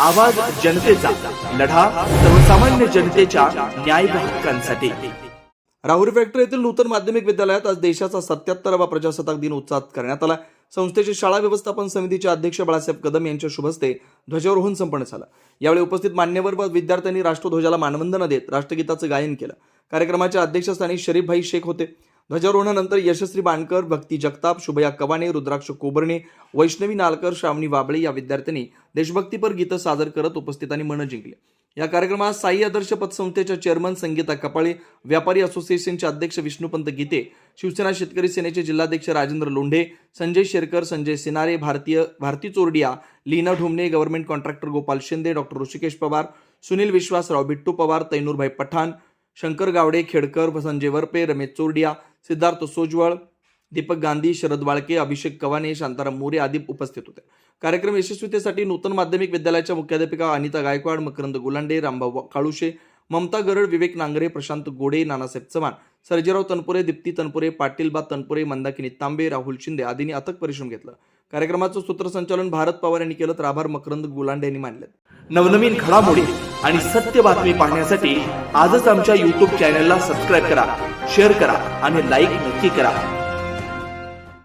आवाज जनतेचा, लढा सर्वसामान्य जनतेच्या न्याय व हक्कांसाठी। राहुरी फॅक्टरी येथील नूतन माध्यमिक विद्यालयात आज देशाचा 77वा प्रजासत्ताक दिन उत्साहात करण्यात आला। संस्थेचे शाळा व्यवस्थापन समितीचे अध्यक्ष बाळासाहेब कदम यांच्या शुभ हस्ते ध्वजारोहण संपन्न झालं। यावेळी उपस्थित मान्यवर व विद्यार्थ्यांनी राष्ट्रध्वजाला मानवंदना देत राष्ट्रगीताचं गायन केलं। कार्यक्रमाच्या अध्यक्षस्थानी शरीफभाई शेख होते। ध्वजारोहणानंतर यशस्वी बाणकर, भक्ती जगताप, शुभया कवाने, रुद्राक्ष कोबर्णे, वैष्णवी नालकर, श्रावणी वाबळे या विद्यार्थ्यांनी देशभक्तीपर गीतं सादर करत उपस्थितांनी मन जिंकले। या कार्यक्रमात साई आदर्श पतसंस्थेच्या चेअरमन संगीता कपाळे, व्यापारी असोसिएशनचे अध्यक्ष विष्णुपंत गीते, शिवसेना शेतकरी सेनेचे जिल्हाध्यक्ष Rajendra Londhe, Sanjay Sherkar, Sanjay Sinare, Bharati Chordiya, Leena Dhumane, government contractor Gopal Shinde, doctor Rishikesh Pawar, Sunil Vishwasrao, Bittu Pawar, Tainurbhai Pathan, Shankar Gawade, Khedkar, Sanjay Varpe, Ramesh Chordiya, Siddharth Sojwal, Deepak Gandhi, Sharad Walke, Abhishek Kawane, Shantaram More आदी उपस्थित होते। कार्यक्रम यशस्वीतेसाठी नूतन माध्यमिक विद्यालयाच्या मुख्याध्यापिका अनिता गायकवाड, मकरंद गुलांडे, रामभाऊ काळुशे, ममता गरड, विवेक नांगरे, प्रशांत गोडे, नानासाहेब चव्हाण, सर्जेराव तनपुरे, दीप्ती तनपुरे, पाटीलबा तनपुरे, मंदाकिनी तांबे, राहुल शिंदे आदींनी अथक परिश्रम घेतला। कार्यक्रमाचं सूत्रसंचालन भारत पवार यांनी केलं तर आभार मकरंद गुलांडे यांनी मानले। नवनवीन घडामोडी आणि सत्य बातमी पाहण्यासाठी आजच आमच्या YouTube चॅनलला सबस्क्राइब करा, शेअर करा आणि लाईक नक्की करा।